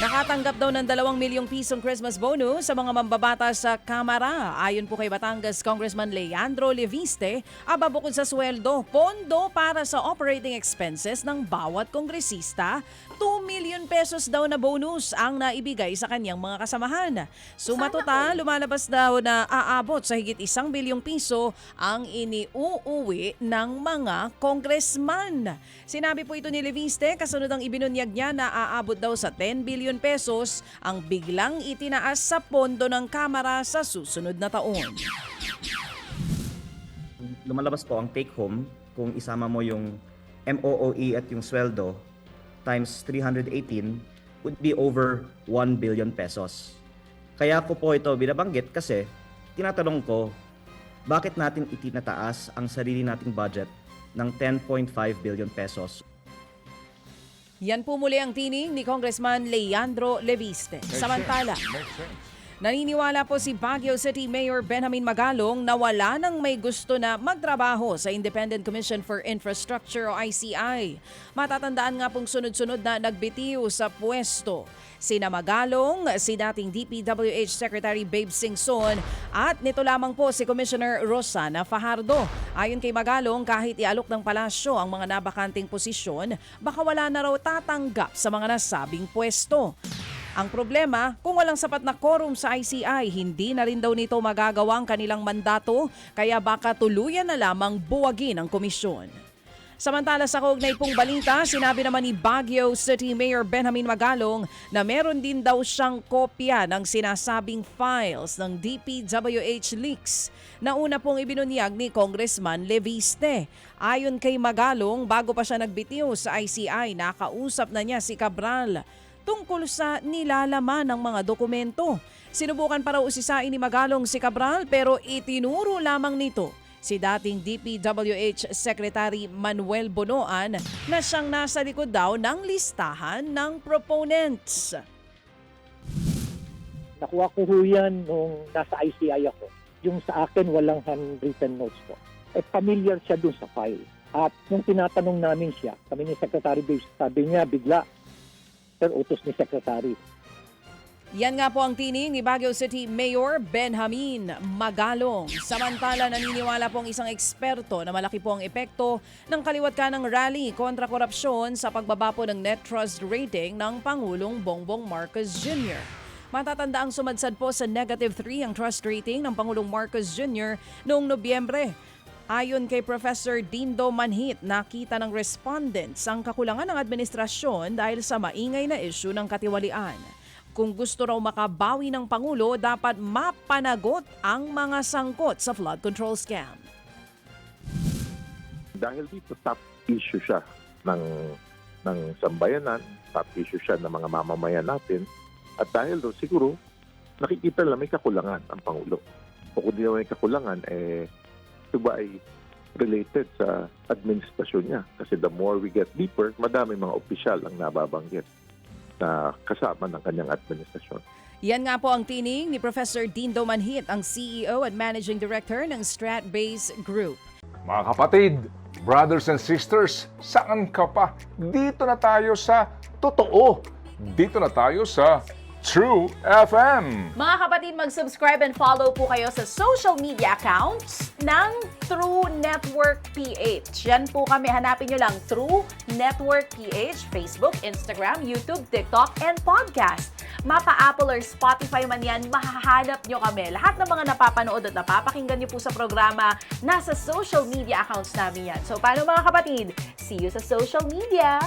Nakatanggap daw ng 2 milyong pisong Christmas bonus sa mga mambabata sa Kamara. Ayon po kay Batangas Congressman Leandro Leviste, bukod sa sweldo, pondo para sa operating expenses ng bawat kongresista, 2 million pesos daw na bonus ang naibigay sa kanyang mga kasamahan. Suma total, lumalabas daw na aabot sa higit 1 bilyong piso ang iniuuwi ng mga congressman. Sinabi po ito ni Leviste, kasunod ang ibinunyag niya na aabot daw sa 10 billion pesos ang biglang itinaas sa pondo ng Kamara sa susunod na taon. Lumalabas po ang take home kung isama mo yung MOOE at yung sweldo times 318 would be over 1 billion pesos. Kaya ko po ito binabanggit kasi tinatanong ko, bakit natin itinataas ang sarili nating budget ng 10.5 billion pesos? Yan po muli ang tining ni Congressman Leandro Leviste. Samantala, naniniwala po si Baguio City Mayor Benjamin Magalong na wala nang may gusto na magtrabaho sa Independent Commission for Infrastructure o ICI. Matatandaan nga pong sunod-sunod na nagbitiw sa pwesto sina Magalong, si dating DPWH Secretary Babe Singson at nito lamang po si Commissioner Rosana Fajardo. Ayon kay Magalong, kahit ialok ng palasyo ang mga nabakanting posisyon, baka wala na raw tatanggap sa mga nasabing pwesto. Ang problema, kung walang sapat na quorum sa ICI, hindi na rin daw nito magagawa ang kanilang mandato, kaya baka tuluyan na lamang buwagin ang komisyon. Samantala sa kaugnay pong balita, sinabi naman ni Baguio City Mayor Benjamin Magalong na meron din daw siyang kopya ng sinasabing files ng DPWH leaks na una pong ibinunyag ni Congressman Leviste. Ayon kay Magalong, bago pa siya nagbitiw sa ICI, nakausap na niya si Cabral tungkol sa nilalaman ng mga dokumento. Sinubukan pa raw usisain ni Magalong si Cabral pero itinuro lamang nito si dating DPWH Secretary Manuel Bonoan na siyang nasa likod daw ng listahan ng proponents. Nakuha ko ho yan nung nasa ICI ako. Yung sa akin walang handwritten notes po. Familiar siya dun sa file. At nung tinatanong namin siya, kami ni Secretary Babe, sabi niya bigla, Sir, utos ni Secretary. Yan nga po ang tining ni Baguio City Mayor Benjamin Magalong. Samantala, naniniwala pong isang eksperto na malaki po ang epekto ng kaliwat kanang rally kontra korupsyon sa pagbaba po ng net trust rating ng Pangulong Bongbong Marcos Jr. Matatanda ang sumadsad po sa -3 ang trust rating ng Pangulong Marcos Jr. noong Nobyembre. Ayon kay Professor Dindo Manhit, nakita ng respondents ang kakulangan ng administrasyon dahil sa maingay na issue ng katiwalian. Kung gusto raw makabawi ng Pangulo, dapat mapanagot ang mga sangkot sa flood control scam. Dahil dito, top issue siya ng sambayanan, top issue siya ng mga mamamayan natin. At dahil doon, siguro, nakikita lang may kakulangan ang Pangulo. O kung di na may kakulangan, ito ba ay related sa administrasyon niya? Kasi the more we get deeper, madami mga opisyal ang nababanggit na kasama ng kanyang administrasyon. Yan nga po ang tining ni Professor Dindo Manhit, ang CEO at Managing Director ng Stratbase Group. Mga kapatid, brothers and sisters, saan ka pa? Dito na tayo sa totoo. Dito na tayo sa True FM. Mga kapatid, mag-subscribe and follow po kayo sa social media accounts ng True Network PH. Yan po kami, hanapin nyo lang True Network PH, Facebook, Instagram, YouTube, TikTok, and podcast. Mapa Apple or Spotify man yan, mahahanap nyo kami. Lahat ng mga napapanood at napapakinggan nyo po sa programa, nasa social media accounts namin yan. So paano mga kapatid? See you sa social media!